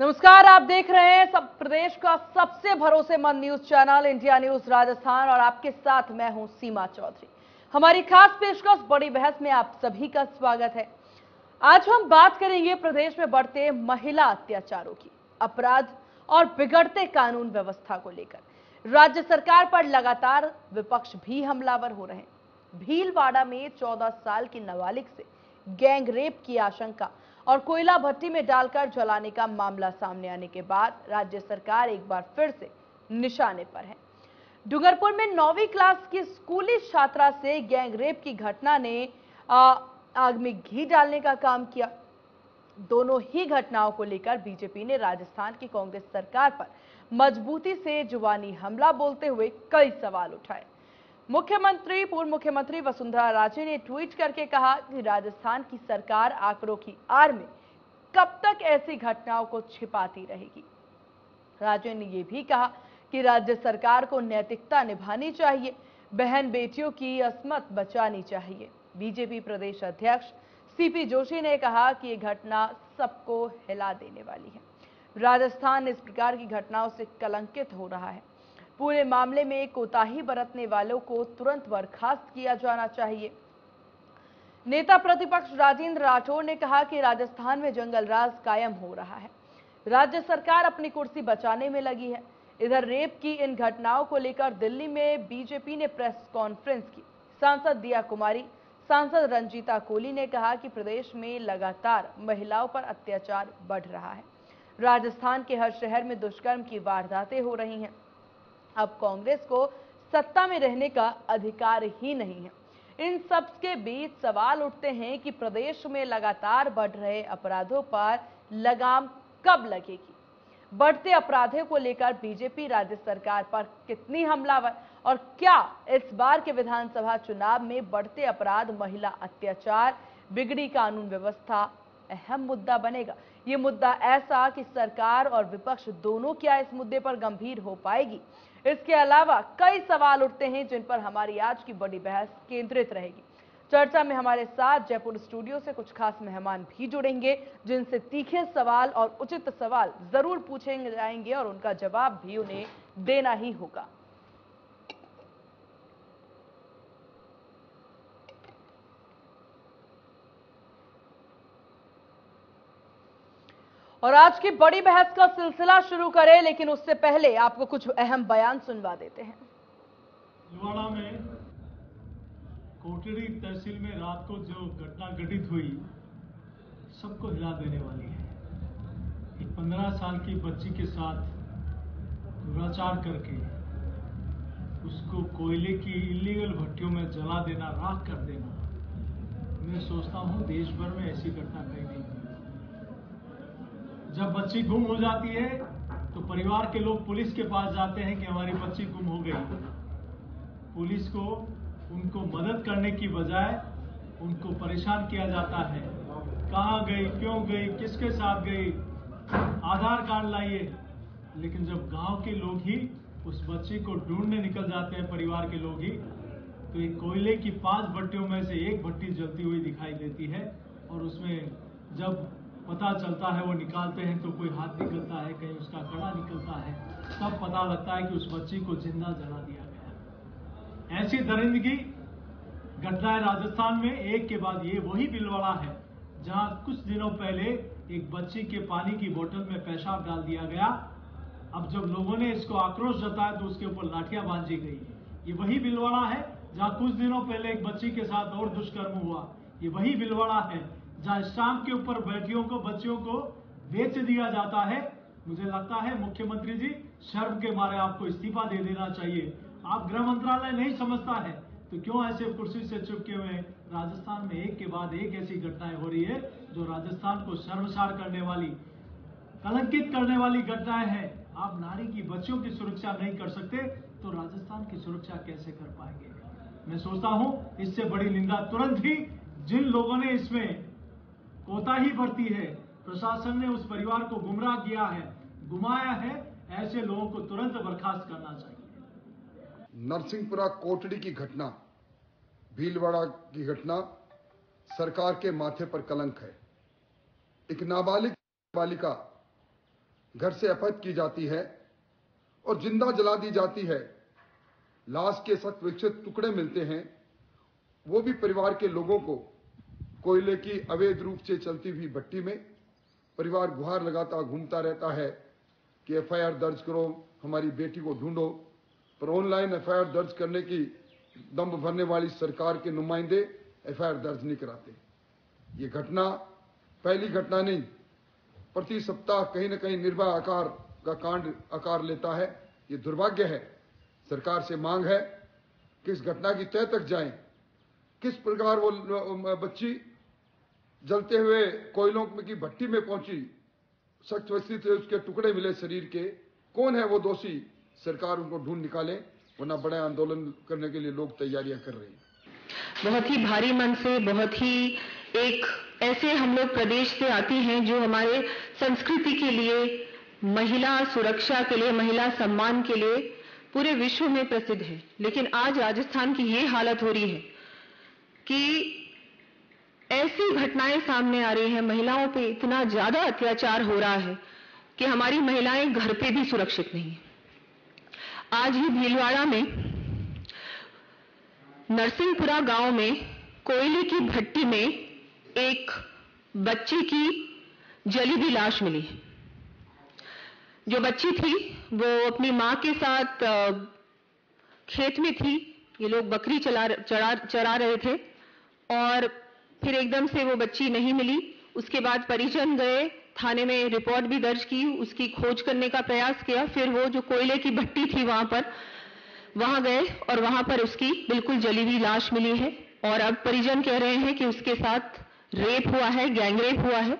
नमस्कार, आप देख रहे हैं सब प्रदेश का सबसे भरोसेमंद news channel India news Rajasthan और आपके साथ मैं हूं सीमा चौधरी। हमारी खास पेशकश बड़ी बहस में आप सभी का स्वागत है। आज हम बात करेंगे प्रदेश में बढ़ते महिला अत्याचारों की, अपराध और बिगड़ते कानून व्यवस्था को लेकर। राज्य सरकार पर लगातार विपक्ष भी हमलावर हो रहे हैं। भीलवाड़ा में 14 साल की नाबालिग से गैंग रेप की आशंका और कोयला भट्टी में डालकर जलाने का मामला सामने आने के बाद राज्य सरकार एक बार फिर से निशाने पर है। डूंगरपुर में 9वीं क्लास की स्कूली छात्रा से गैंग रेप की घटना ने आग में घी डालने का काम किया। दोनों ही घटनाओं को लेकर बीजेपी ने राजस्थान की कांग्रेस सरकार पर मजबूती से जुबानी हमला बोलते हुए कई सवाल उठाए। पूर्व मुख्यमंत्री वसुंधरा राजे ने ट्वीट करके कहा कि राजस्थान की सरकार आंकड़ों की आड़ में कब तक ऐसी घटनाओं को छिपाती रहेगी। राजे ने यह भी कहा कि राज्य सरकार को नैतिकता निभानी चाहिए, बहन बेटियों की अस्मत बचानी चाहिए। बीजेपी प्रदेश अध्यक्ष सीपी जोशी ने कहा कि यह घटना सबको हिला देने वाली है। राजस्थान इस प्रकार की घटनाओं से कलंकित हो रहा है। पूरे मामले में कोताही बरतने वालों को तुरंत बर्खास्त किया जाना चाहिए। नेता प्रतिपक्ष राजेंद्र राठौड़ ने कहा कि राजस्थान में जंगल राज कायम हो रहा है, राज्य सरकार अपनी कुर्सी बचाने में लगी है। इधर रेप की इन घटनाओं को लेकर दिल्ली में बीजेपी ने प्रेस कॉन्फ्रेंस की। सांसद दिया कुमारी, सांसद रंजीता कोली ने कहा कि प्रदेश में लगातार महिलाओं पर अत्याचार बढ़ रहा है। राजस्थान के हर शहर में दुष्कर्म की वारदातें हो रही हैं। अब कांग्रेस को सत्ता में रहने का अधिकार ही नहीं है। इन सब के बीच सवाल उठते हैं कि प्रदेश में लगातार बढ़ रहे अपराधों पर लगाम कब लगेगी। बढ़ते अपराधों को लेकर बीजेपी राज्य सरकार पर कितनी हमलावर, और क्या इस बार के विधानसभा चुनाव में बढ़ते अपराध, महिला अत्याचार, बिगड़ी कानून व्यवस्था अहम मुद्दा बनेगा। ये मुद्दा ऐसा कि सरकार और विपक्ष दोनों क्या इस मुद्दे पर गंभीर हो पाएगी। इसके अलावा कई सवाल उठते हैं जिन पर हमारी आज की बड़ी बहस केंद्रित रहेगी। चर्चा में हमारे साथ जयपुर स्टूडियो से कुछ खास मेहमान भी जुड़ेंगे जिनसे तीखे सवाल और उचित सवाल जरूर पूछे जाएंगे और उनका जवाब भी उन्हें देना ही होगा। और आज की बड़ी बहस का सिलसिला शुरू करें, लेकिन उससे पहले आपको कुछ अहम बयान सुनवा देते हैं। भीलवाड़ा में कोटड़ी तहसील में रात को जो घटना घटित हुई सबको हिला देने वाली है। एक 15 साल की बच्ची के साथ दुराचार करके उसको कोयले की इलीगल भट्टियों में जला देना, राख कर देना, मैं सोचता हूं देश भर में ऐसी घटना कहीं नहीं हुई। जब बच्ची गुम हो जाती है तो परिवार के लोग पुलिस के पास जाते हैं कि हमारी बच्ची गुम हो गई। पुलिस को उनको मदद करने की बजाय उनको परेशान किया जाता है। कहाँ गई, क्यों गई, किसके साथ गई, आधार कार्ड लाइए। लेकिन जब गांव के लोग ही उस बच्ची को ढूंढने निकल जाते हैं, परिवार के लोग ही, तो एक कोयले की 5 भट्टियों में से एक भट्टी जलती हुई दिखाई देती है। और उसमें जब पता चलता है, वो निकालते हैं तो कोई हाथ निकलता है, कहीं उसका कड़ा निकलता है, तब पता लगता है कि उस बच्ची को जिंदा जला दिया गया। ऐसी दरिंदगी घटनाएं राजस्थान में एक के बाद ये। वही भीलवाड़ा है जहां कुछ दिनों पहले एक बच्ची के पानी की बोतल में पेशाब डाल दिया गया। अब जब लोगों ने इसको आक्रोश जताया तो उसके ऊपर लाठियां बांधी गई। ये वही भीलवाड़ा है जहां कुछ दिनों पहले एक बच्ची के साथ और दुष्कर्म हुआ। ये वही भीलवाड़ा है जहां स्टाम्प के ऊपर बेटियों को, बच्चियों को बेच दिया जाता है। मुझे लगता है मुख्यमंत्री जी, शर्म के मारे आपको इस्तीफा दे देना चाहिए। आप गृह मंत्रालय नहीं समझता है तो क्यों ऐसे कुर्सी से चिपके हुए राजस्थान में एक के बाद एक ऐसी घटनाएं हो रही है जो राजस्थान को शर्मसार करने वाली, कलंकित करने वाली घटनाएं हैं। आप नारी की, बच्चियों की सुरक्षा नहीं कर सकते तो राजस्थान की सुरक्षा कैसे कर पाएंगे। मैं सोचता हूं इससे बड़ी निंदा तुरंत ही जिन लोगों ने इसमें कोताही बरती है, प्रशासन ने उस परिवार को गुमराह किया है, गुमाया है, ऐसे लोगों को तुरंत बर्खास्त करना चाहिए। नरसिंहपुरा कोटड़ी की घटना, भीलवाड़ा की घटना सरकार के माथे पर कलंक है। एक नाबालिग बालिका घर से अपहृत की जाती है और जिंदा जला दी जाती है, लाश के शत विक्षिप्त टुकड़े मिलते हैं, वो भी परिवार के लोगों को कोयले की अवैध रूप से चलती हुई भट्टी में परिवार गुहार लगाता घूमता रहता है कि एफआईआर दर्ज करो, हमारी बेटी को ढूंढो, पर ऑनलाइन एफआईआर दर्ज करने की दम्भ भरने वाली सरकार के नुमाइंदे एफआईआर दर्ज नहीं कराते। ये घटना पहली घटना नहीं, प्रति सप्ताह कहीं न कहीं निर्भया आकार का कांड आकार लेता है। ये दुर्भाग्य है। सरकार से मांग है कि इस घटना की तह तक जाएं, किस प्रकार वो बच्ची जलते हुए कोयलों की भट्टी में पहुंची, सख्त वस्ती से उसके टुकड़े मिले शरीर के, कौन है वो दोषी, सरकार उनको ढूंढ निकाले, वरना बड़े आंदोलन करने के लिए लोग तैयारियां कर रहे हैं। बहुत ही भारी मन से, बहुत ही एक ऐसे हम लोग प्रदेश से आते हैं जो हमारे संस्कृति के लिए, महिला सुरक्षा के लिए, महिला सम्मान के लिए पूरे विश्व में प्रसिद्ध है। लेकिन आज राजस्थान की ये हालत हो रही है कि ऐसी घटनाएं सामने आ रही हैं, महिलाओं पे इतना ज्यादा अत्याचार हो रहा है कि हमारी महिलाएं घर पे भी सुरक्षित नहीं है। आज ही भीलवाड़ा में नरसिंहपुरा गांव में कोयले की भट्टी में एक बच्ची की जली हुई लाश मिली है। जो बच्ची थी वो अपनी मां के साथ खेत में थी। ये लोग बकरी चरा रहे थे और फिर एकदम से वो बच्ची नहीं मिली। उसके बाद परिजन गए, थाने में रिपोर्ट भी दर्ज की, उसकी खोज करने का प्रयास किया। फिर वो जो कोयले की भट्टी थी वहां गए और वहां पर उसकी बिल्कुल जली हुई लाश मिली है। और अब परिजन कह रहे हैं कि उसके साथ रेप हुआ है, गैंग रेप हुआ है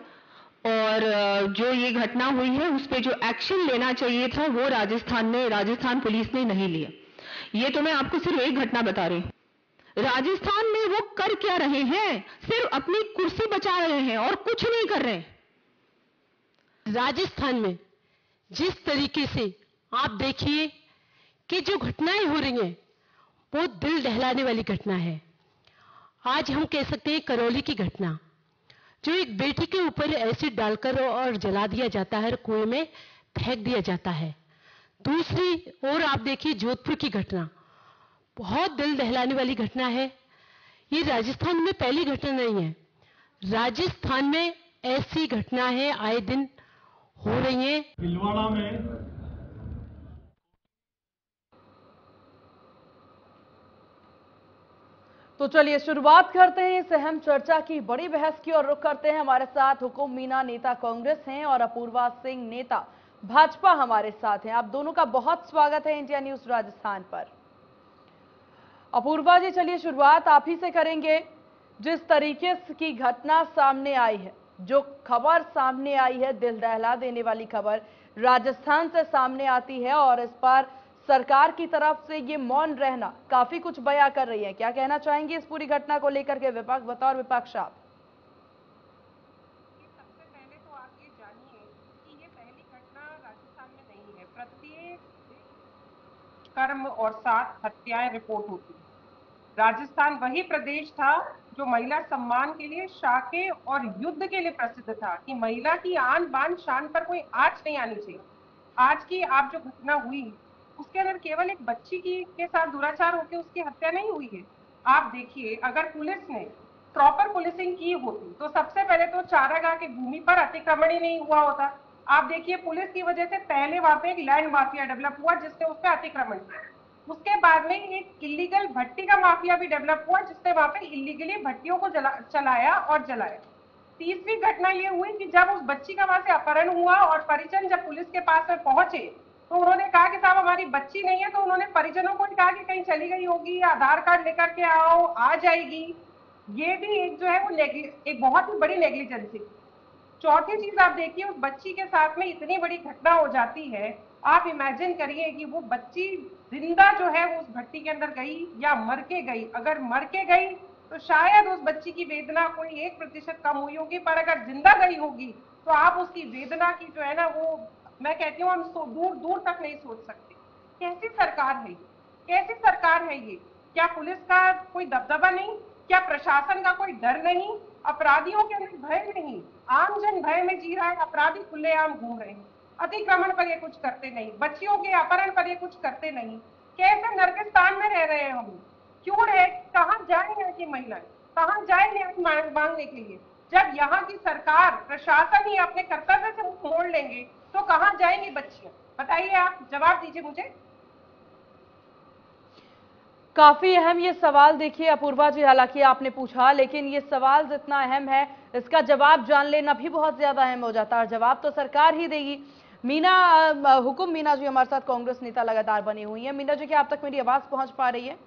और जो ये घटना हुई है उस पर जो एक्शन लेना चाहिए था वो राजस्थान पुलिस ने नहीं लिया। ये तो मैं आपको सिर्फ एक घटना बता रही हूँ। राजस्थान में वो कर क्या रहे हैं? सिर्फ अपनी कुर्सी बचा रहे हैं और कुछ नहीं कर रहे हैं। राजस्थान में जिस तरीके से आप देखिए कि जो घटनाएं हो रही हैं वो दिल दहलाने वाली घटना है। आज हम कह सकते हैं करौली की घटना, जो एक बेटी के ऊपर एसिड डालकर और जला दिया जाता है, कुएं में फेंक दिया जाता है। दूसरी ओर आप देखिए जोधपुर की घटना, बहुत दिल दहलाने वाली घटना है। ये राजस्थान में पहली घटना नहीं है, राजस्थान में ऐसी घटनाएं आए दिन हो रही हैं। भीलवाड़ा में तो चलिए शुरुआत करते हैं इस अहम चर्चा की बड़ी बहस की और रुख करते हैं। हमारे साथ हुकुम मीना नेता कांग्रेस हैं और अपूर्वा सिंह नेता भाजपा हमारे साथ हैं। आप दोनों का बहुत स्वागत है इंडिया न्यूज राजस्थान पर। अपूर्वा जी, चलिए शुरुआत आप ही से करेंगे। जिस तरीके की घटना सामने आई है, जो खबर सामने आई है, दिल दहला देने वाली खबर राजस्थान से सामने आती है और इस पर सरकार की तरफ से ये मौन रहना काफी कुछ बयां कर रही है। क्या कहना चाहेंगे इस पूरी घटना को लेकर के विपक्ष, बतौर विपक्ष आप? सबसे पहले तो आप ये जानिए कि ये पहली घटना राजस्थान में नहीं है। प्रत्येक कर्म और साथ हत्याएं रिपोर्ट होती है। राजस्थान वही प्रदेश था जो महिला सम्मान के लिए, शाके और युद्ध के लिए प्रसिद्ध था कि महिला की आन बान शान पर कोई आंच नहीं आनी चाहिए। आज की आप जो घटना हुई उसके अंदर केवल एक बच्ची के साथ दुराचार होकर उसकी हत्या नहीं हुई है। आप देखिए, अगर पुलिस ने प्रॉपर पुलिसिंग की होती तो सबसे पहले तो चारागाह की भूमि पर अतिक्रमण ही नहीं हुआ होता। आप देखिए, पुलिस की वजह से पहले वहां पे एक लैंड माफिया डेवलप हुआ जिसने उस पर अतिक्रमण किया। उसके बाद में एक इलीगल भट्टी का माफिया भी डेवलप हुआ जिसने वहां पे इलीगली भट्टियों को चलाया और जलाया। तीसरी घटना ये हुई कि जब उस बच्ची का वहां से अपहरण हुआ और परिजन जब पुलिस के पास में पहुंचे तो उन्होंने कहा कि साहब हमारी बच्ची नहीं है, तो उन्होंने परिजनों को कहा कि कहीं चली गई होगी, आधार कार्ड लेकर के आओ, आ जाएगी। ये भी एक जो है वो एक बहुत ही बड़ी नेग्लिजेंसी। चौथी चीज आप देखिए, उस बच्ची के साथ में इतनी बड़ी घटना हो जाती है। आप इमेजिन करिए कि वो बच्ची जिंदा जो है वो उस भट्टी के अंदर गई या मर के गई। अगर मर के गई तो शायद उस बच्ची की वेदना कोई 1% कम हुई होगी, पर अगर जिंदा गई होगी तो आप उसकी वेदना की जो है ना वो, मैं कहती हूँ, हम दूर दूर तक नहीं सोच सकते। कैसी सरकार है ये? कैसी सरकार है ये? क्या पुलिस का कोई दबदबा नहीं? क्या प्रशासन का कोई डर नहीं? अपराधियों के अंदर भय नहीं? आम जन भय में जी रहा है, अपराधी खुलेआम घूम रहे हैं। अतिक्रमण पर ये कुछ करते नहीं, बच्चियों के अपहरण पर ये कुछ करते नहीं। कैसे नर्गिस्तान में रह रहे हैं हम? क्यों रहे? कहाँ जाए यहाँ की महिलाएं? कहाँ जाए न्याय मांगने के लिए? जब यहाँ की सरकार प्रशासन ही अपने कर्तव्य से मुंह मोड़ लेंगे तो कहाँ जाएंगी बच्चियां? बताइए, आप जवाब दीजिए मुझे। काफी अहम ये सवाल देखिए अपूर्वा जी, हालांकि आपने पूछा, लेकिन ये सवाल जितना अहम है इसका जवाब जान लेना भी बहुत ज्यादा अहम हो जाता है। और जवाब तो सरकार ही देगी। हुकुम मीना जी हमारे साथ कांग्रेस नेता लगातार बनी हुई है। मीना जी, क्या आप तक मेरी आवाज पहुंच पा रही है?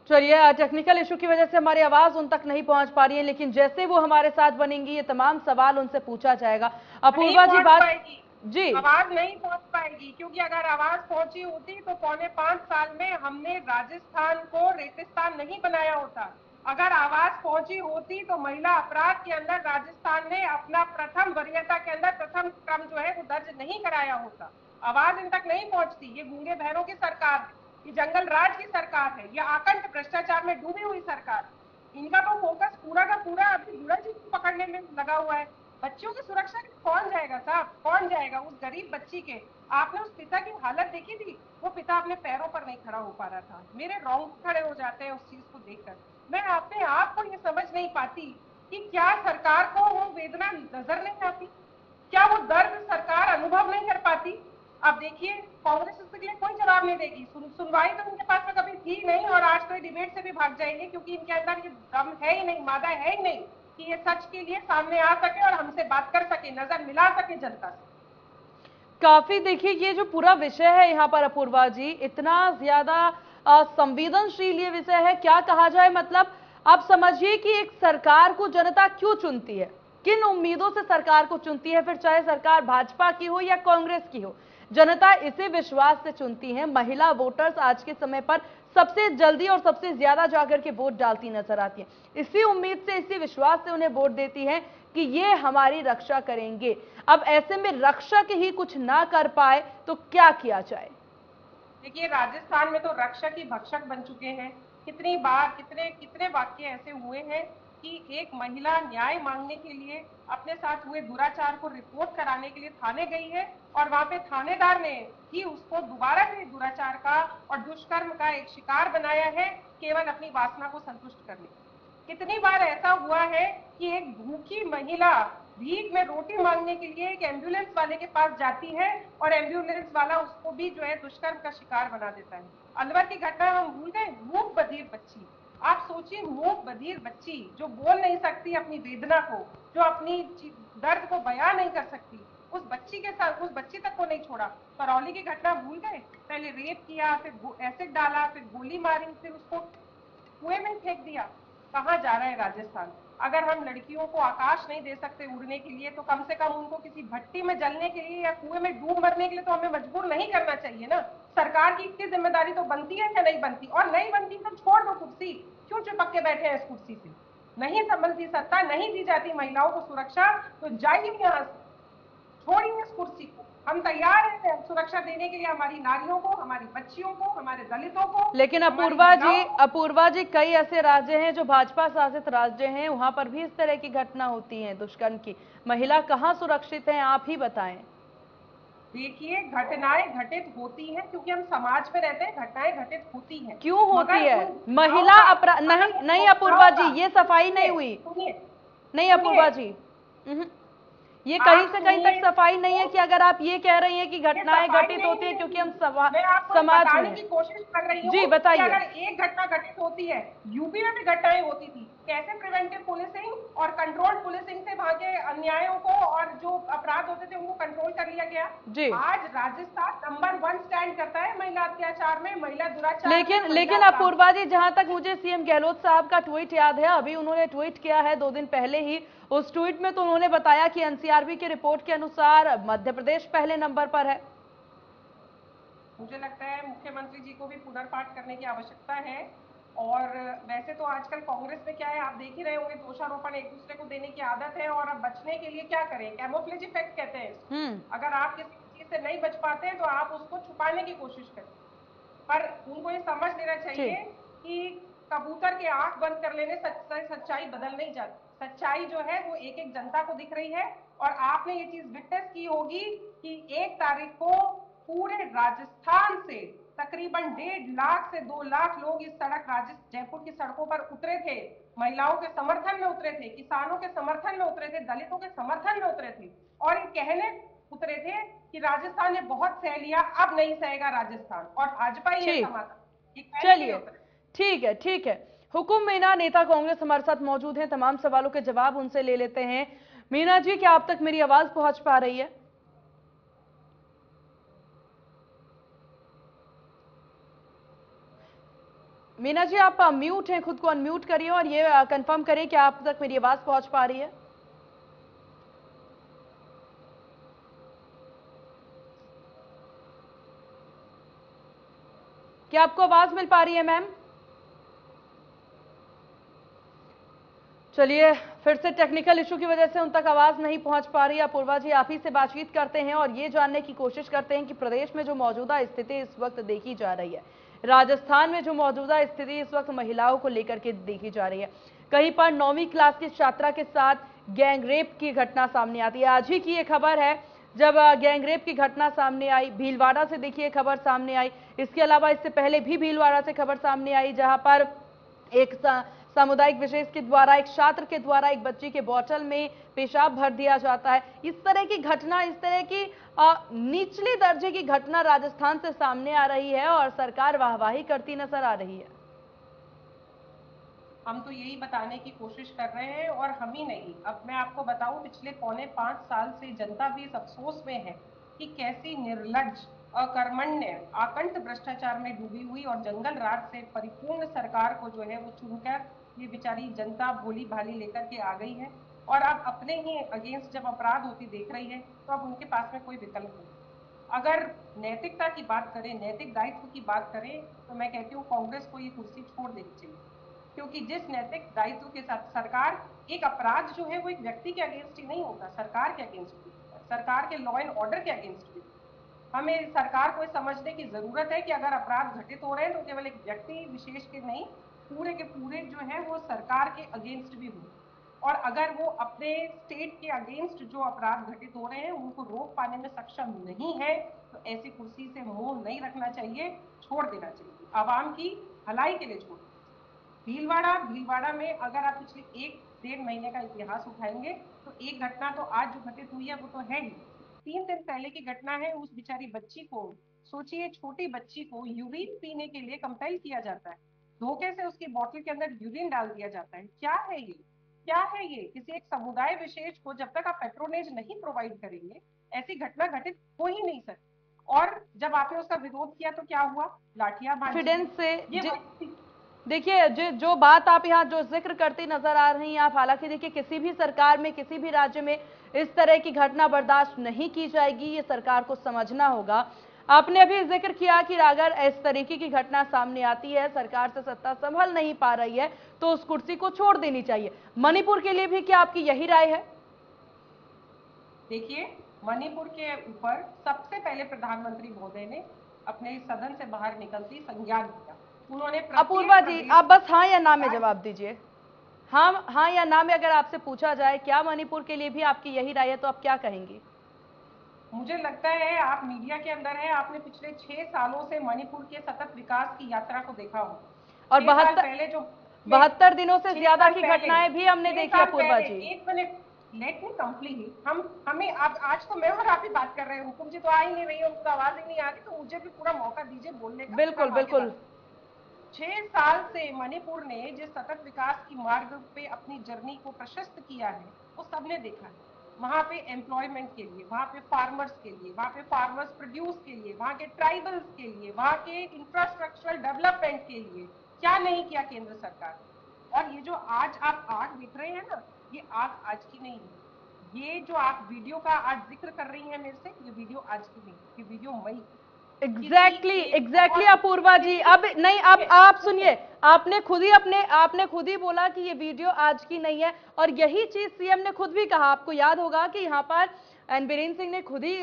चलिए, टेक्निकल इशू की वजह से हमारी आवाज उन तक नहीं पहुंच पा रही है, लेकिन जैसे वो हमारे साथ बनेंगी ये तमाम सवाल उनसे पूछा जाएगा। अपूर्वा जी, बात जी, आवाज नहीं पहुंच पाएगी, क्योंकि अगर आवाज पहुंची होती तो 4.5 साल में हमने राजस्थान को रेगिस्तान नहीं बनाया होता। अगर आवाज पहुंची होती तो महिला अपराध के अंदर राजस्थान ने अपना प्रथम वरीयता के अंदर प्रथम क्रम जो है वो दर्ज नहीं कराया होता। आवाज इन तक नहीं पहुंचती। ये गूंगे बहरों की सरकार है, ये जंगल राज की सरकार है, ये आकंठ भ्रष्टाचार में डूबी हुई सरकार है। इनका तो फोकस पूरा का पूरा अभी बुरा जी को पकड़ने में लगा हुआ है। बच्चों की सुरक्षा के कौन जाएगा साहब? कौन जाएगा? उस गरीब बच्ची के, आपने उस पिता की हालत देखी थी? वो पिता अपने पैरों पर नहीं खड़ा हो पा रहा था। मेरे रोंगटे खड़े हो जाते हैं उस चीज को देखकर। मैं अपने आप को ये समझ नहीं पाती कि क्या सरकार को वो वेदना नजर नहीं आती? क्या वो दर्द सरकार अनुभव नहीं कर पाती? अब देखिए, कांग्रेस इसके लिए कोई जवाब नहीं देगी। सुनवाई तो उनके पास में कभी थी नहीं, और आज तो डिबेट से भी भाग जाएंगे, क्योंकि इनके अंदर ये दम है ही नहीं, मादा है ही नहीं कि ये सच के लिए सामने आ सके और हमसे बात कर सके, नजर मिला सके जनता से। काफी देखिए, ये जो पूरा विषय है यहाँ पर अपूर्वा जी, इतना ज्यादा संवेदनशील ये विषय है, क्या कहा जाए। मतलब आप समझिए कि एक सरकार को जनता क्यों चुनती है, किन उम्मीदों से सरकार को चुनती है, फिर चाहे सरकार भाजपा की हो या कांग्रेस की हो, जनता इसी विश्वास से चुनती है। महिला वोटर्स आज के समय पर सबसे जल्दी और सबसे ज्यादा जाकर के वोट डालती नजर आती है। इसी उम्मीद से, इसी विश्वास से उन्हें वोट देती है कि ये हमारी रक्षा करेंगे। अब ऐसे में रक्षक ही कुछ ना कर पाए तो क्या किया जाए? देखिए, राजस्थान में तो रक्षक ही भक्षक बन चुके हैं। कितनी बार कितने वाक्य ऐसे हुए हैं कि एक महिला न्याय मांगने के लिए अपने साथ हुए दुराचार को रिपोर्ट कराने के लिए थाने गई है, और वहां पे थानेदार ने ही उसको दोबारा से दुराचार का और दुष्कर्म का एक शिकार बनाया है, केवल अपनी वासना को संतुष्ट करने। कितनी बार ऐसा हुआ है कि एक भूखी महिला भीख में रोटी मांगने के लिए एक एम्बुलेंस वाले के पास जाती है, और एम्बुलेंस वाला उसको भी जो है दुष्कर्म का शिकार बना देता है। अलवर की घटना हम भूल गए। मूक बधिर बच्ची, आप सोचिए, मूक बधिर बच्ची जो बोल नहीं सकती अपनी वेदना को, जो अपनी दर्द को बयां नहीं कर सकती, उस बच्ची के साथ, उस बच्ची तक को नहीं छोड़ा। करौली की घटना भूल गए? पहले रेप किया, फिर एसिड डाला, फिर गोली मारी, फिर उसको कुएं में फेंक दिया। कहाँ जा रहा है राजस्थान? अगर हम लड़कियों को आकाश नहीं दे सकते उड़ने के लिए, तो कम से कम उनको किसी भट्टी में जलने के लिए या कुएं में डूब मरने के लिए तो हमें मजबूर नहीं करना चाहिए ना। सरकार की इतनी जिम्मेदारी तो बनती है या नहीं बनती? और नहीं बनती तो छोड़ दो कुर्सी, क्यों चिपक के बैठे हैं इस कुर्सी से? नहीं संभलती सत्ता, नहीं दी जाती महिलाओं को सुरक्षा, तो जाइए यहाँ से, छोड़िए इस कुर्सी को। हम तैयार हैं सुरक्षा देने के लिए हमारी नारियों को, हमारी बच्चियों को, हमारे दलितों को। लेकिन अपूर्वा जी, कई ऐसे राज्य हैं जो भाजपा शासित राज्य हैं, वहां पर भी इस तरह की घटना होती है दुष्कर्म की। महिला कहां सुरक्षित है, आप ही बताएं। देखिए, घटनाएं घटित होती हैं क्योंकि हम समाज में रहते हैं, घटनाएं घटित होती हैं। क्यों होती है? महिला अपराध नहीं अपूर्वा जी, ये सफाई नहीं हुई। नहीं अपूर्वा जी, ये कहीं से कहीं तक सफाई नहीं है कि अगर आप ये कह रही हैं कि घटनाएं घटित होती है क्योंकि हम समाज में की कोशिश कर रही हूँ। जी बताइए। अगर एक घटना घटित होती है, यूपी में भी घटनाएं होती थी, कैसे प्रिवेंटिव पुलिसिंग और कंट्रोल पुलिसिंग से वहां के अन्यायों को और जो अपराध होते थे उनको कंट्रोल कर लिया गया। जी, आज राजस्थान नंबर 1 स्टैंड करता है महिला अत्याचार में, महिला दुराचार। लेकिन अपूर्वा जी, जहां तक मुझे सीएम गहलोत साहब का ट्वीट याद है, अभी उन्होंने ट्वीट किया है 2 दिन पहले ही। उस ट्वीट में तो उन्होंने बताया कि एनसीआरबी की रिपोर्ट के अनुसार मध्य प्रदेश पहले नंबर पर है। मुझे लगता है मुख्यमंत्री जी को भी पुनर्पाठ करने की आवश्यकता है। और वैसे तो आजकल कांग्रेस में क्या है, आप देख ही रहे होंगे, दोषारोपण एक दूसरे को देने की आदत है। और अब बचने के लिए क्या करें? कैमोफ्लेज इफेक्ट कहते हैं इसको। अगर आप किसी चीज से नहीं बच पाते हैं तो आप उसको छुपाने की कोशिश करें। पर उनको ये समझ लेना चाहिए कि कबूतर के आंख बंद कर लेने सच्चाई बदल नहीं जाती। सच्चाई जो है वो एक एक जनता को दिख रही है। और आपने ये चीज विटनेस की होगी कि 1 तारीख को पूरे राजस्थान से तकरीबन 1.5 लाख से 2 लाख लोग इस सड़क जयपुर की सड़कों पर उतरे थे, महिलाओं के समर्थन में उतरे थे, किसानों के समर्थन में उतरे थे, दलितों के समर्थन में उतरे थे और ये कहने उतरे थे कि राजस्थान ने बहुत सह लिया, अब नहीं सहेगा राजस्थान। और भाजपा ही है समाधान। चलिए, ठीक है। हुकुम मीना, नेता कांग्रेस हमारे साथ मौजूद हैं, तमाम सवालों के जवाब उनसे ले लेते हैं। मीना जी, क्या आप तक मेरी आवाज पहुंच पा रही है? मीना जी, आप म्यूट हैं, खुद को अनम्यूट करिए और ये कंफर्म करिए कि आप तक मेरी आवाज पहुंच पा रही है। क्या आपको आवाज मिल पा रही है मैम? चलिए, फिर से टेक्निकल इशू की वजह से उन तक आवाज नहीं पहुंच पा रही है। अपूर्वा जी, आप ही से बातचीत करते हैं और ये जानने की कोशिश करते हैं कि प्रदेश में जो मौजूदा स्थिति इस वक्त देखी जा रही है, राजस्थान में जो मौजूदा स्थिति इस वक्त महिलाओं को लेकर के देखी जा रही है, कहीं पर 9वीं क्लास की छात्रा के साथ गैंगरेप की घटना सामने आती है। आज ही की ये खबर है जब गैंगरेप की घटना सामने आई, भीलवाड़ा से देखिए खबर सामने आई। इसके अलावा इससे पहले भी भीलवाड़ा से खबर सामने आई, जहां पर एक सामुदायिक विशेष के द्वारा, एक छात्र के द्वारा एक बच्ची के बोतल में पेशाब भर दिया जाता है। इस तरह की घटना, इस तरह की निचले दर्जे की घटना राजस्थान से सामने आ रही है और सरकार वाहवाही करती नजर आ रही है। हम तो यही बताने की कोशिश कर रहे हैं और हम ही नहीं, अब मैं आपको बताऊं, पिछले 4.25 साल से जनता भी इस अफसोस में है कि कैसी निर्लज्ज, अकर्मण्य, आकंठ भ्रष्टाचार में डूबी हुई और जंगल राज से परिपूर्ण सरकार को जो है वो चुनकर ये बेचारी जनता भोली भाली लेकर के आ गई है। और अब अपने ही अगेंस्ट जब अपराध होती देख रही है तो अब उनके पास में कोई विकल्प नहीं। अगर नैतिकता की बात करें, नैतिक दायित्व की बात करें, तो मैं कहती हूँ कांग्रेस को ये कुर्सी छोड़ देनी चाहिए, क्योंकि जिस नैतिक दायित्व के साथ सरकार, एक अपराध जो है वो एक व्यक्ति के अगेंस्ट ही नहीं होता, सरकार के अगेंस्ट भी, सरकार के लॉ एंड ऑर्डर के अगेंस्ट भी। हमें सरकार को समझने की जरूरत है कि अगर अपराध घटित हो रहे हैं तो केवल एक व्यक्ति विशेष के नहीं, पूरे के पूरे जो है वो सरकार के अगेंस्ट भी हो। और अगर वो अपने स्टेट के अगेंस्ट जो अपराध घटित हो रहे हैं उनको रोक पाने में सक्षम नहीं है तो ऐसी कुर्सी से मोह नहीं रखना चाहिए, छोड़ देना चाहिए, आवाम की भलाई के लिए छोड़। भीलवाड़ा में अगर आप पिछले 1-1.5 महीने का इतिहास उठाएंगे तो एक घटना तो आज जो घटित हुई है वो तो है ही, 3 दिन पहले की घटना है। उस बेचारी बच्ची को, सोचिए, छोटी बच्ची को यूरिन पीने के लिए कंपेल किया जाता है, धोखे से उसकी बोतल के अंदर यूरिन डाल दिया जाता है। क्या है ये, क्या है ये? किसी एक समुदाय विशेष को जब तक आप पेट्रोनेज नहीं प्रोवाइड करेंगे ऐसी घटना घटित हो ही नहीं सकती। और जब आपने उसका विरोध किया तो क्या हुआ, लाठियां कॉन्फिडेंस से देखिए, जो बात आप यहाँ जो जिक्र करती नजर आ रही हैं आप, हालांकि देखिए किसी भी सरकार में, किसी भी राज्य में इस तरह की घटना बर्दाश्त नहीं की जाएगी, ये सरकार को समझना होगा। आपने अभी जिक्र किया कि अगर इस तरीके की घटना सामने आती है, सरकार से सत्ता संभल नहीं पा रही है तो उस कुर्सी को छोड़ देनी चाहिए। मणिपुर के लिए भी क्या आपकी यही राय है? देखिए, मणिपुर के ऊपर सबसे पहले प्रधानमंत्री महोदय ने अपने सदन से बाहर निकलती संज्ञान लिया। उन्होंने, अपूर्वा जी, आप बस हाँ या ना में जवाब दीजिए। हाँ या ना में अगर आपसे पूछा जाए क्या मणिपुर के लिए भी आपकी यही राय है तो आप क्या कहेंगी? मुझे लगता है आप मीडिया के अंदर है, आपने पिछले 6 सालों से मणिपुर के सतत विकास की यात्रा को देखा हो और 72 दिनों से ज्यादा की घटनाएं भी हमने देखी। अपूर्वा जी, एक मिनट, लेट मी कंप्लीट। हमें अब आज तो मैं और आप ही बात कर रहे हैं, हुकुम जी तो आ ही नहीं रही है, उनको आवाज ही नहीं आ रही, तो मुझे भी पूरा मौका दीजिए बोलने का। बिल्कुल। 6 साल से मणिपुर ने जिस सतत विकास की मार्ग पे अपनी जर्नी को प्रशस्त किया है वो सबने देखा है। वहां पे एम्प्लॉयमेंट के लिए, वहां पे फार्मर्स के लिए, वहां पे फार्मर्स प्रोड्यूस के लिए, वहां के ट्राइबल्स के लिए, वहां के इंफ्रास्ट्रक्चरल डेवलपमेंट के लिए क्या नहीं किया केंद्र सरकार। और ये जो आज आप आग देख रहे हैं ना, ये आग आज की नहीं है। ये जो आप वीडियो का आज जिक्र कर रही हैं मेरे से, ये वीडियो आज की नहीं, ये वीडियो मई। एग्जैक्टली अपूर्वा जी, अब नहीं, अब आप सुनिए, आपने खुद ही बोला कि ये वीडियो आज की नहीं है और यही चीज सीएम ने खुद भी कहा। आपको याद होगा कि यहाँ पर एन बीरेन सिंह ने खुद ही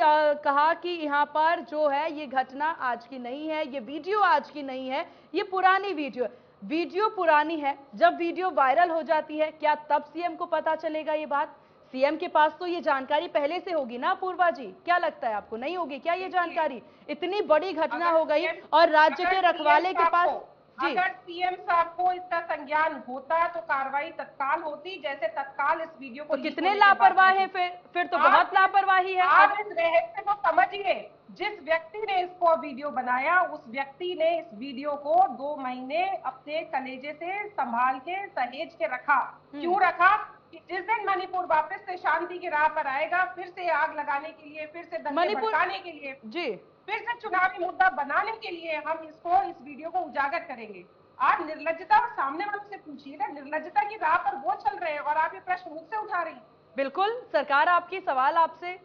कहा कि यहाँ पर जो है ये घटना आज की नहीं है, ये वीडियो आज की नहीं है, ये पुरानी वीडियो है। वीडियो पुरानी है, जब वीडियो वायरल हो जाती है क्या तब सीएम को पता चलेगा ये बात? सीएम के पास तो ये जानकारी पहले से होगी ना अपूर्वा जी, क्या लगता है आपको, नहीं होगी क्या ये जानकारी? इतनी बड़ी घटना हो गई और राज्य के रखवाले के पास जी। अगर सीएम साहब को इसका संज्ञान होता तो कार्रवाई तत्काल होती, जैसे तत्काल इस वीडियो को तो कितने लापरवाह हैं फिर तो बहुत लापरवाही है। आप इस रहस्य को समझिए, जिस व्यक्ति ने इसको वीडियो बनाया उस व्यक्ति ने इस वीडियो को 2 महीने अपने कलेजे से संभाल के सहेज के रखा। क्यों रखा? कि जिस दिन मणिपुर वापस से शांति की राह पर आएगा, फिर से आग लगाने के लिए, फिर से दंगे भड़काने के लिए जी, फिर से चुनावी मुद्दा बनाने के लिए हम इस वीडियो को उजागर करेंगे। आप निर्लज्जता और सामने वालों से पूछिए ना, निर्लज्जता की राह पर वो चल रहे हैं और आप ये प्रश्न मुझसे उठा रही हैं। बिल्कुल, सरकार आपकी, सवाल आपसे।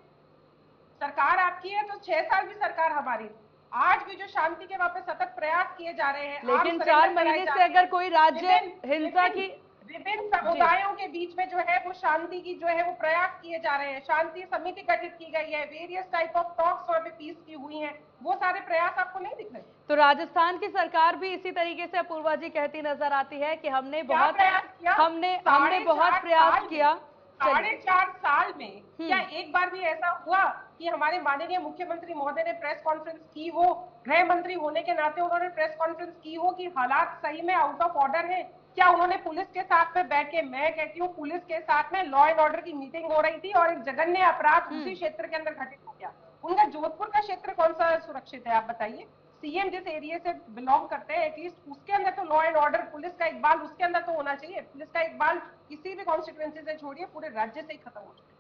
सरकार आपकी है तो 6 साल भी सरकार हमारी। आज भी जो शांति के वापस सतत प्रयास किए जा रहे हैं, लेकिन 4 महीने से अगर कोई राज्य हिंसा की विभिन्न समुदायों के बीच में जो है वो शांति की जो है वो प्रयास किए जा रहे हैं, शांति समिति गठित की गई है, वेरियस टाइप ऑफ टॉक्स वहाँ पे पीस की हुई हैं, वो सारे प्रयास आपको नहीं दिख रहे? तो राजस्थान की सरकार भी इसी तरीके से अपूर्वा जी कहती नजर आती है कि हमने बहुत प्रयास किया। 4.5 साल में क्या एक बार भी ऐसा हुआ कि हमारे माननीय मुख्यमंत्री महोदय ने प्रेस कॉन्फ्रेंस की हो, गृह मंत्री होने के नाते उन्होंने प्रेस कॉन्फ्रेंस की हो कि हालात सही में आउट ऑफ ऑर्डर है? क्या उन्होंने पुलिस के साथ में बैठ के, मैं कहती हूँ पुलिस के साथ में लॉ एंड ऑर्डर की मीटिंग हो रही थी और एक जघन्य अपराध उसी क्षेत्र के अंदर घटित हो गया? उनका जोधपुर का क्षेत्र कौन सा सुरक्षित है आप बताइए? सीएम जिस एरिया से बिलोंग करते हैं एटलीस्ट उसके अंदर तो लॉ एंड ऑर्डर, पुलिस का इकबाल उसके अंदर तो होना चाहिए। पुलिस का इकबाल किसी भी कॉन्स्टिट्यूएंसी से छोड़िए, पूरे राज्य से ही खत्म हो चुका है।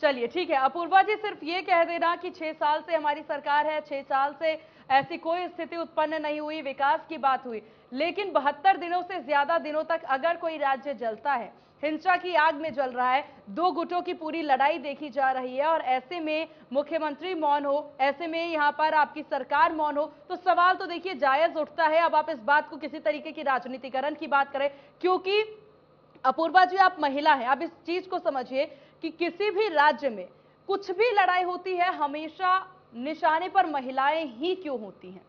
चलिए ठीक है अपूर्वा जी, सिर्फ ये कह देना कि 6 साल से हमारी सरकार है, 6 साल से ऐसी कोई स्थिति उत्पन्न नहीं हुई, विकास की बात हुई, लेकिन 72 दिनों से ज्यादा दिनों तक अगर कोई राज्य जलता है, हिंसा की आग में जल रहा है, 2 गुटों की पूरी लड़ाई देखी जा रही है और ऐसे में मुख्यमंत्री मौन हो, ऐसे में यहाँ पर आपकी सरकार मौन हो, तो सवाल तो देखिए जायज उठता है। अब आप इस बात को किसी तरीके की राजनीतिकरण की बात करें, क्योंकि अपूर्वा जी आप महिला हैं, आप इस चीज को समझिए कि किसी भी राज्य में कुछ भी लड़ाई होती है हमेशा निशाने पर महिलाएं ही क्यों होती हैं?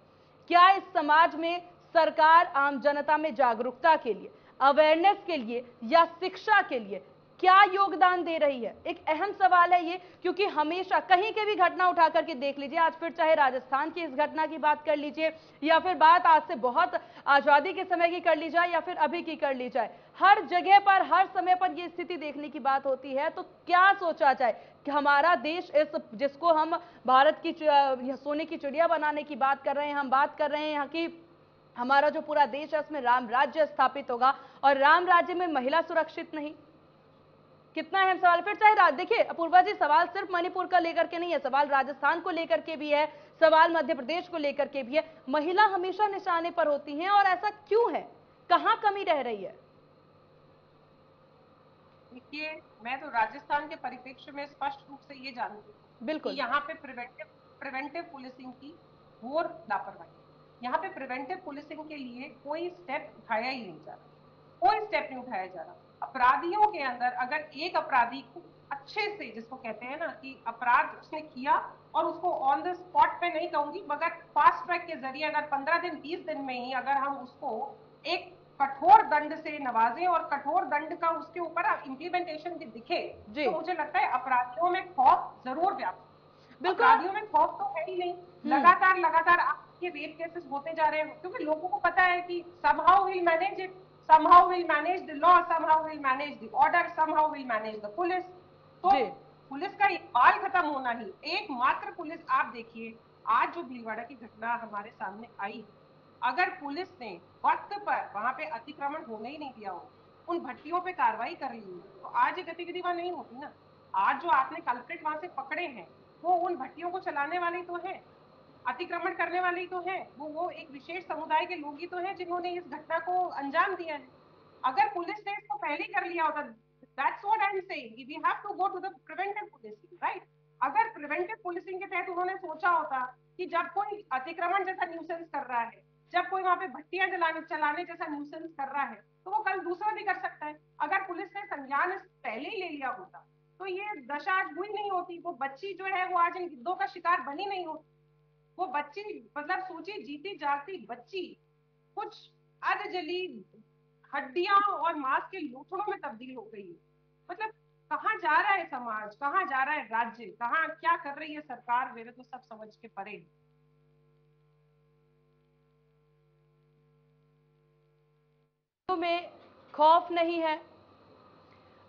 क्या इस समाज में सरकार आम जनता में जागरूकता के लिए, अवेयरनेस के लिए या शिक्षा के लिए क्या योगदान दे रही है? एक अहम सवाल है ये, क्योंकि हमेशा कहीं के भी घटना उठा करके देख लीजिए, आज फिर चाहे राजस्थान की इस घटना की बात कर लीजिए या फिर बात आज से बहुत आजादी के समय की कर ली जाए या फिर अभी की कर ली जाए, हर जगह पर हर समय पर ये स्थिति देखने की बात होती है। तो क्या सोचा जाए कि हमारा देश इस जिसको हम भारत की सोने की चिड़िया बनाने की बात कर रहे हैं, हम बात कर रहे हैं यहाँ की हमारा जो पूरा देश है उसमें राम राज्य स्थापित होगा और राम राज्य में महिला सुरक्षित नहीं, कितना अहम सवाल। फिर चाहे देखिए अपूर्वा जी, सवाल सिर्फ मणिपुर का लेकर के नहीं है, सवाल राजस्थान को लेकर के भी है, सवाल मध्य प्रदेश को लेकर के भी है। महिला हमेशा निशाने पर होती हैं और ऐसा क्यों है, कहां कमी रह रही है? देखिए मैं तो राजस्थान के परिप्रेक्ष्य में स्पष्ट रूप से ये जानती हूँ बिल्कुल कि यहाँ पे प्रिवेंटिव पुलिसिंग की घोर लापरवाही, यहाँ पे प्रिवेंटिव पुलिसिंग के लिए कोई स्टेप उठाया ही नहीं जा रहा, कोई स्टेप नहीं उठाया जा रहा। अपराधियों के अंदर अगर एक अपराधी को अच्छे से, जिसको कहते हैं ना कि अपराध उसने किया और उसको ऑन द स्पॉट पे नहीं कहूंगी मगर फास्ट ट्रैक के जरिए अगर 15 दिन 20 दिन में ही अगर हम उसको एक कठोर दंड से नवाजें और कठोर दंड का उसके ऊपर इम्प्लीमेंटेशन भी दिखे, तो मुझे लगता है अपराधियों में खौफ जरूर व्याप्त। अपराधियों में खौफ तो है ही नहीं, लगातार आपके रेप केसेस होते जा रहे हैं क्योंकि लोगों को पता है कि somehow we'll manage it, somehow we'll manage the law, somehow we'll manage the order, somehow we'll manage the police। तो पुलिस का इकबाल खत्म होना ही एकमात्र पुलिस। आप देखिए आज जो भीलवाड़ा की घटना हमारे सामने आई, अगर पुलिस ने वक्त पर वहां पे अतिक्रमण होने ही नहीं दिया हो, उन भट्टियों पे कार्रवाई कर ली तो आज ये गतिविधि वहां नहीं होती ना। आज जो आपने कल्प्रिट वहां से पकड़े हैं वो उन भट्टियों को चलाने वाले तो हैं, अतिक्रमण करने वाले ही तो हैं, वो एक विशेष समुदाय के लोग ही तो हैं जिन्होंने इस घटना को अंजाम दिया है। अगर पुलिस ने इसको पहले कर लिया होता, that's what I am saying, we have to go to the preventive policing, right. अगर प्रिवेंटिव पुलिसिंग के तहत उन्होंने सोचा होता कि जब कोई अतिक्रमण जैसा न्यूसेंस कर रहा है, जब कोई वहां पे भट्टियां चलाने जैसा न्यूसेंस कर रहा है, तो वो कल दूसरा भी कर सकता है। अगर पुलिस ने संज्ञान पहले ही ले लिया होता तो ये दशा आज हुई नहीं होती। वो बच्ची जो है वो आज इन गिद्धों का शिकार बनी नहीं होती। वो बच्ची मतलब सोचिए, जीती जागती बच्ची कुछ अध जली हड्डियां और मांस के लूथड़ों में तब्दील हो गई है। मतलब कहाँ जा रहा है समाज, कहाँ जा रहा है राज्य, कहाँ क्या कर रही है सरकार, मेरे तो सब समझ के परे है। में खौफ नहीं है,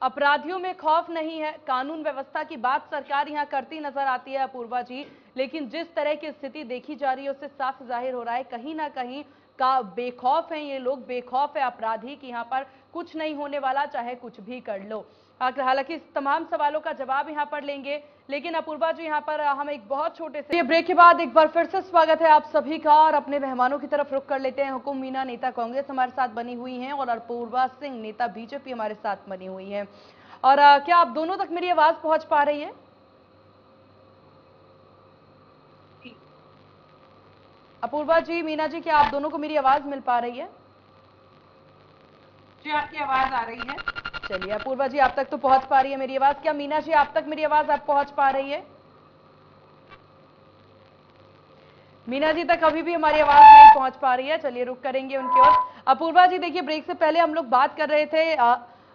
अपराधियों में खौफ नहीं है। कानून व्यवस्था की बात सरकार यहां करती नजर आती है अपूर्वा जी, लेकिन जिस तरह की स्थिति देखी जा रही है उससे साफ जाहिर हो रहा है कहीं ना कहीं का बेखौफ है ये लोग, बेखौफ है अपराधी कि यहां पर कुछ नहीं होने वाला, चाहे कुछ भी कर लो। हालांकि इस तमाम सवालों का जवाब यहां पर लेंगे, लेकिन अपूर्वा जी यहां पर हम एक बहुत छोटे से ब्रेक के बाद एक बार फिर से स्वागत है आप सभी का, और अपने मेहमानों की तरफ रुख कर लेते हैं। हुकुम मीना नेता कांग्रेस हमारे साथ बनी हुई हैं और अपूर्वा सिंह नेता बीजेपी हमारे साथ बनी हुई हैं। और क्या आप दोनों तक मेरी आवाज पहुंच पा रही है? अपूर्वा जी, मीना जी, क्या आप दोनों को मेरी आवाज मिल पा रही है? जी आपकी आवाज आ रही है। चलिए अपूर्वा जी आप तक तो पहुंच पा रही है मेरी आवाज, क्या मीना जी आप तक मेरी आवाज आप पहुंच पा रही है? मीना जी तक अभी भी हमारी आवाज नहीं पहुंच पा रही है, चलिए रुक करेंगे उनकी ओर। अपूर्वा जी देखिए, ब्रेक से पहले हम लोग बात कर रहे थे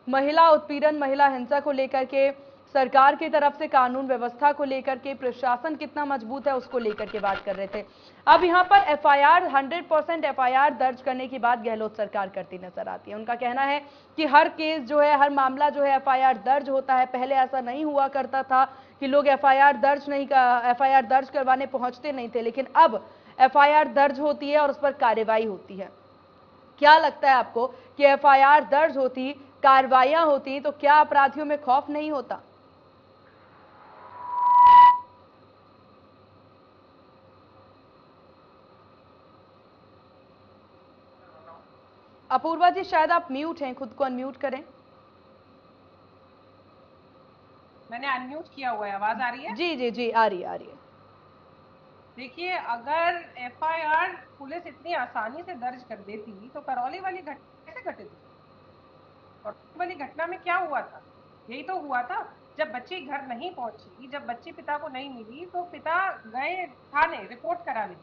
महिला उत्पीड़न, महिला हिंसा को लेकर के, सरकार की तरफ से कानून व्यवस्था को लेकर के, प्रशासन कितना मजबूत है उसको लेकर के बात कर रहे थे। अब यहां पर एफआईआर 100% एफआईआर दर्ज करने की बात गहलोत सरकार करती नजर आती है। उनका कहना है कि हर केस जो है, हर मामला जो है एफआईआर दर्ज होता है। पहले ऐसा नहीं हुआ करता था कि लोग एफआईआर दर्ज करवाने पहुंचते नहीं थे, लेकिन अब एफआईआर दर्ज होती है और उस पर कार्रवाई होती है। क्या लगता है आपको कि एफआईआर दर्ज होती, कार्रवाइयां होती, तो क्या अपराधियों में खौफ नहीं होता? अपूर्वा जी शायद आप म्यूट हैं, खुद को अनम्यूट करें। मैंने अनम्यूट किया हुआ है, आवाज आ रही है? जी जी जी, आ रही है, आ रही है। देखिए, अगर एफआईआर पुलिस इतनी आसानी से दर्ज कर देती तो करौली वाली घटना कैसे घटित हुई? करौली वाली घटना में क्या हुआ था? यही तो हुआ था, जब बच्ची घर नहीं पहुंची, जब बच्ची पिता को नहीं मिली तो पिता गए थाने रिपोर्ट कराने।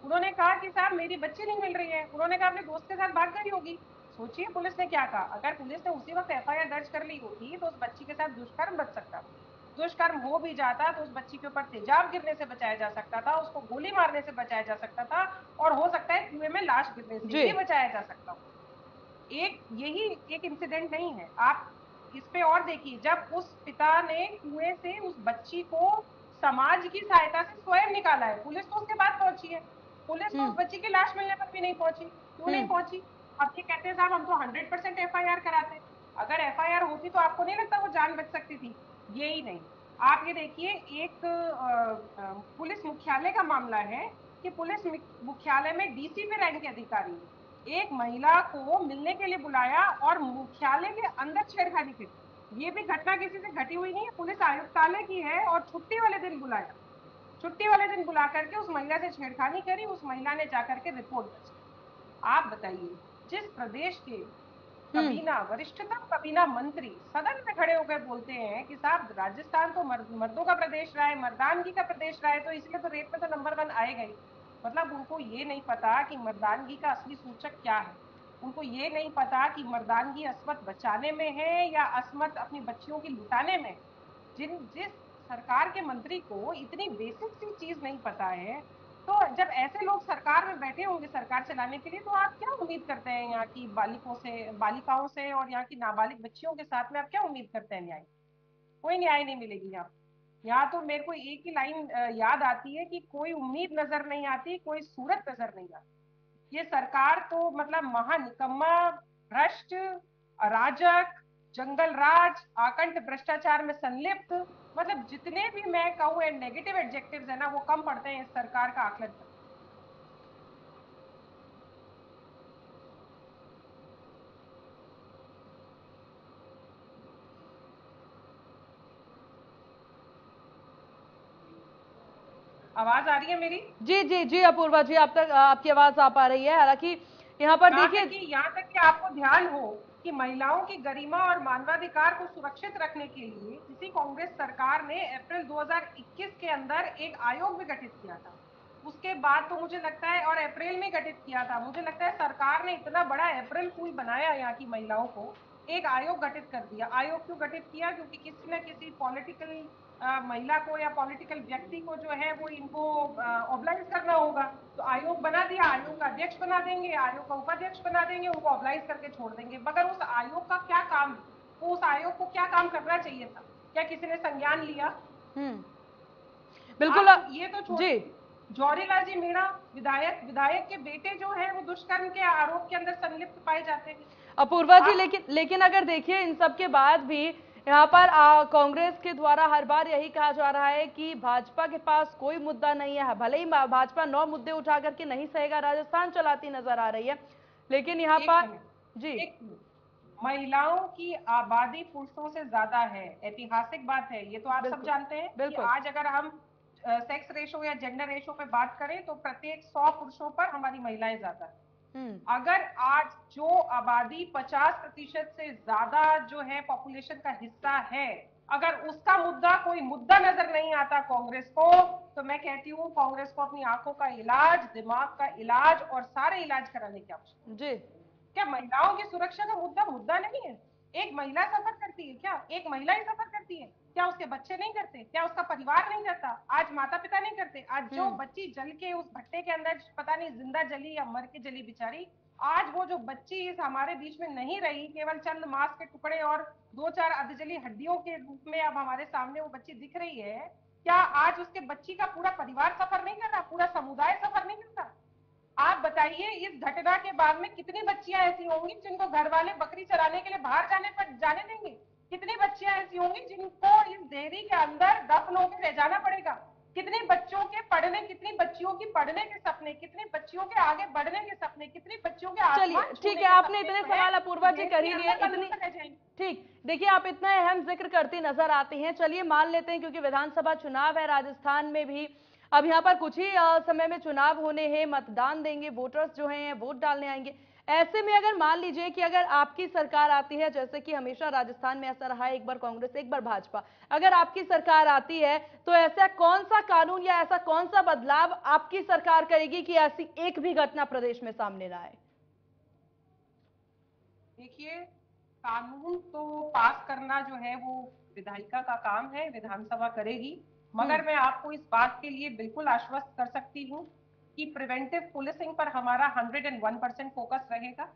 उन्होंने कहा कि साहब मेरी बच्ची नहीं मिल रही है। उन्होंने कहा अपने दोस्त के साथ भाग गई होगी। सोचिए पुलिस ने क्या कहा, अगर पुलिस ने उसी वक्त एफआईआर दर्ज कर ली होती तो उस बच्ची के साथ दुष्कर्म बच सकता था। दुष्कर्म हो भी जाता तो उस बच्ची के ऊपर तेजाब गिरने से बचाया जा सकता था, उसको गोली मारने से बचाया जा सकता था, और हो सकता है कुएं में लाश गिरने से भी बचाया जा सकता। एक यही एक इंसिडेंट नहीं है, आप इस पे और देखिए, जब उस पिता ने कुएं से उस बच्ची को समाज की सहायता से स्वयं निकाला है, पुलिस तो उसके बाद पहुंची है। पुलिस तो उस बच्ची की लाश मिलने पर भी नहीं पहुंची। क्यों नहीं पहुंची? अब ये कहते हैं साहब हम तो 100% एफआईआर कराते। अगर एफआईआर होती तो आपको नहीं लगता वो जान बच सकती थी? यही नहीं, आप ये देखिए, एक पुलिस मुख्यालय का मामला है कि पुलिस मुख्यालय में डीसीपी रैंक के अधिकारी एक महिला को मिलने के लिए बुलाया और मुख्यालय के अंदर छेड़खानी की। ये भी घटना किसी से घटी हुई नहीं है, पुलिस आयुक्तालय की है, और छुट्टी वाले दिन बुलाया, छुट्टी वाले दिन बुला करके उस महिला से छेड़खानी करी, उस महिला ने जाकर के रिपोर्ट दर्ज। आप बताइए, जिस प्रदेश के कबीना वरिष्ठतम कबीना मंत्री सदन में खड़े होकर बोलते हैं कि साहब राजस्थान तो मर्दों का प्रदेश रहा है, मर्दानगी का प्रदेश रहा है, तो इसलिए तो रेप में तो नंबर 1 आएगा ही। मतलब उनको ये नहीं पता कि मर्दानगी का असली सूचक क्या है। उनको ये नहीं पता कि मर्दानगी अस्मत बचाने में है या अस्मत अपनी बच्चियों की लुटाने में। जिस सरकार के मंत्री को इतनी बेसिक सी चीज नहीं पता है, तो जब ऐसे लोग सरकार में बैठे होंगे सरकार चलाने के लिए, तो आप क्या उम्मीद करते हैं यहाँ की बालिकाओं से और यहाँ की नाबालिग बच्चियों के साथ में आप क्या उम्मीद करते हैं? न्याय, कोई न्याय नहीं मिलेगी यहाँ। यहाँ तो मेरे को एक ही लाइन याद आती है कि कोई उम्मीद नजर नहीं आती, कोई सूरत नजर नहीं आती। ये सरकार तो मतलब महानिकम्मा, भ्रष्ट, अराजक, जंगल राज, आकंठ भ्रष्टाचार में संलिप्त, मतलब जितने भी मैं कहूँ नेगेटिव एडजेक्टिव्स है ना, वो कम पड़ते हैं इस सरकार का आकलन। आवाज आ रही है मेरी? जी जी जी अपूर्वा जी, आप तक आपकी आवाज आ पा रही है। हालांकि यहाँ पर देखिए, यहाँ तक कि आपको ध्यान हो कि महिलाओं की गरिमा और मानवाधिकार को सुरक्षित रखने के लिए इसी कांग्रेस सरकार ने अप्रैल 2021 के अंदर एक आयोग भी गठित किया था। उसके बाद तो मुझे लगता है, और अप्रैल में गठित किया था, मुझे लगता है सरकार ने इतना बड़ा अप्रैल फूल बनाया यहाँ की महिलाओं को, एक आयोग गठित कर दिया। आयोग क्यों गठित किया? क्योंकि किसी न किसी पॉलिटिकल महिला को या पॉलिटिकल व्यक्ति को जो है वो इनको ऑब्लाइज करना होगा, तो आयोग बना दिया। आयोग का अध्यक्ष बना देंगे, आयोग का उपाध्यक्ष बना देंगे, उनको ऑब्लाइज करके छोड़ देंगे। मगर उस आयोग का क्या काम, तो उस आयोग को क्या काम करना चाहिए था? क्या किसी ने संज्ञान लिया? बिल्कुल। ये तो जी, जौहरीलाल जी मीणा विधायक के बेटे जो है वो दुष्कर्म के आरोप के अंदर संलिप्त पाए जाते हैं। अपूर्वा जी, लेकिन अगर देखिए इन सब के बाद भी यहाँ पर कांग्रेस के द्वारा हर बार यही कहा जा रहा है कि भाजपा के पास कोई मुद्दा नहीं है। भले ही भाजपा 9 मुद्दे उठा करके नहीं सहेगा, राजस्थान चलाती नजर आ रही है, लेकिन यहाँ पर जी महिलाओं की आबादी पुरुषों से ज्यादा है। ऐतिहासिक बात है, ये तो आप सब जानते हैं कि आज अगर हम सेक्स रेशो या जेंडर रेशो पे बात करें तो प्रत्येक 100 पुरुषों पर हमारी महिलाएं ज्यादा है। अगर आज जो आबादी 50% से ज्यादा जो है पॉपुलेशन का हिस्सा है, अगर उसका मुद्दा कोई मुद्दा नजर नहीं आता कांग्रेस को, तो मैं कहती हूँ कांग्रेस को अपनी आंखों का इलाज, दिमाग का इलाज और सारे इलाज कराने की आवश्यकता है। क्या महिलाओं की सुरक्षा का मुद्दा नहीं है? एक महिला सफर करती है क्या? एक महिला ही सफर करती है क्या? उसके बच्चे नहीं करते क्या? उसका परिवार नहीं करता? आज माता पिता नहीं करते? आज जो बच्ची जल के उस भट्टे के अंदर पता नहीं जिंदा जली या मर के जली बेचारी, आज वो जो बच्ची इस हमारे बीच में नहीं रही, केवल चंद मांस के टुकड़े और 2-4 अधजली हड्डियों के रूप में अब हमारे सामने वो बच्ची दिख रही है, क्या आज उसके बच्ची का पूरा परिवार सफर नहीं कर रहा? पूरा समुदाय सफर नहीं करता? आप बताइए, इस घटना के बाद में कितनी बच्चियां ऐसी होंगी जिनको घर वाले बकरी चराने के लिए बाहर जाने देंगे? कितनी बच्चियां ऐसी होंगी जिनको इस देहरी के अंदर दफन होकर रह जाना पड़ेगा? कितनी बच्चों के पढ़ने, कितनी बच्चियों की पढ़ने के सपने, कितनी बच्चियों के आगे बढ़ने के सपने, कितनी बच्चियों के आसमान ठीक है, आपने इतने सवाल अपूर्वा जी कर ही लिए, इतनी ठीक। देखिए, आप इतना अहम जिक्र करती नजर आती हैं। चलिए मान लेते हैं, क्योंकि विधानसभा चुनाव है राजस्थान में भी, अब यहाँ पर कुछ ही समय में चुनाव होने हैं, मतदान देंगे, वोटर्स जो हैं वोट डालने आएंगे। ऐसे में अगर मान लीजिए कि अगर आपकी सरकार आती है, जैसे कि हमेशा राजस्थान में ऐसा रहा है, एक बार कांग्रेस एक बार भाजपा, अगर आपकी सरकार आती है तो ऐसा कौन सा कानून या ऐसा कौन सा बदलाव आपकी सरकार करेगी कि ऐसी एक भी घटना प्रदेश में सामने ना आए? देखिए, कानून तो पास करना जो है वो विधायिका का काम है, विधानसभा करेगी। मगर मैं आपको इस बात के लिए बिल्कुल आश्वस्त कर सकती हूँ कि प्रिवेंटिव पुलिसिंग पर हमारा 101% फोकस रहेगा।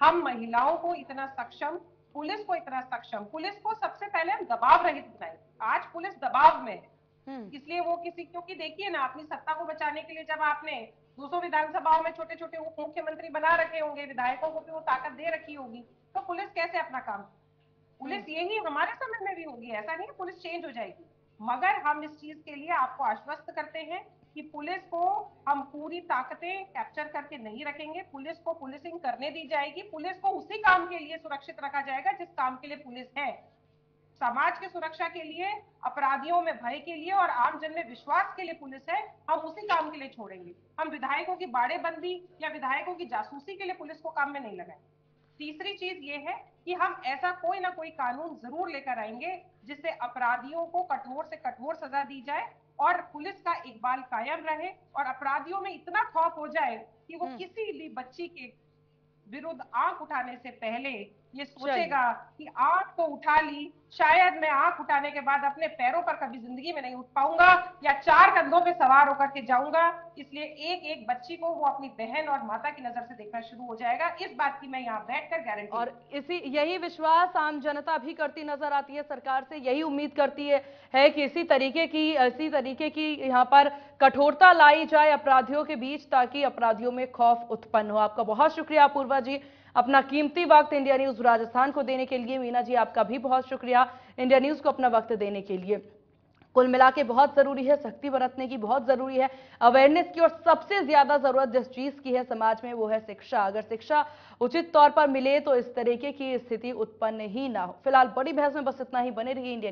हम महिलाओं को इतना सक्षम, पुलिस को इतना सक्षम, पुलिस को सबसे पहले हम दबाव रहित बनाएंगे। आज पुलिस दबाव में है, इसलिए वो क्योंकि देखिए ना, अपनी सत्ता को बचाने के लिए जब आपने 200 विधानसभाओं में छोटे छोटे उप मुख्यमंत्री बना रखे होंगे, विधायकों को भी वो ताकत दे रखी होगी, तो पुलिस कैसे अपना काम? पुलिस यही हमारे समय में भी होगी, ऐसा नहीं है पुलिस चेंज हो जाएगी। मगर हम इस चीज के लिए आपको आश्वस्त करते हैं कि पुलिस को हम पूरी ताकतें कैप्चर करके नहीं रखेंगे। पुलिस को पुलिसिंग करने दी जाएगी, पुलिस को उसी काम के लिए सुरक्षित रखा जाएगा जिस काम के लिए पुलिस है। समाज की सुरक्षा के लिए, अपराधियों में भय के लिए और आम जन में विश्वास के लिए पुलिस है, हम उसी काम के लिए छोड़ेंगे। हम विधायकों की बाड़ेबंदी या विधायकों की जासूसी के लिए पुलिस को काम में नहीं लगाएंगे। तीसरी चीज ये है कि हम ऐसा कोई ना कोई कानून जरूर लेकर आएंगे जिससे अपराधियों को कठोर से कठोर सजा दी जाए और पुलिस का इकबाल कायम रहे और अपराधियों में इतना खौफ हो जाए कि वो किसी भी बच्ची के विरुद्ध आंख उठाने से पहले ये सोचेगा कि आंख तो उठा ली, शायद मैं आंख उठाने के बाद अपने पैरों पर कभी जिंदगी में नहीं उठ पाऊंगा या 4 कंधों पे सवार होकर के जाऊंगा। इसलिए एक एक बच्ची को वो अपनी बहन और माता की नजर से देखना शुरू हो जाएगा। इस बात की मैं यहाँ बैठकर गारंटी, और यही विश्वास आम जनता भी करती नजर आती है, सरकार से यही उम्मीद करती है कि इसी तरीके की यहाँ पर कठोरता लाई जाए अपराधियों के बीच, ताकि अपराधियों में खौफ उत्पन्न हो। आपका बहुत शुक्रिया अपूर्वा जी, अपना कीमती वक्त इंडिया न्यूज राजस्थान को देने के लिए। मीना जी, आपका भी बहुत शुक्रिया इंडिया न्यूज को अपना वक्त देने के लिए। कुल मिला के बहुत जरूरी है, सख्ती बरतने की बहुत जरूरी है, अवेयरनेस की, और सबसे ज्यादा जरूरत जिस चीज की है समाज में वो है शिक्षा। अगर शिक्षा उचित तौर पर मिले तो इस तरीके की स्थिति उत्पन्न ही ना हो। फिलहाल बड़ी बहस में बस इतना ही। बने रहिए इंडिया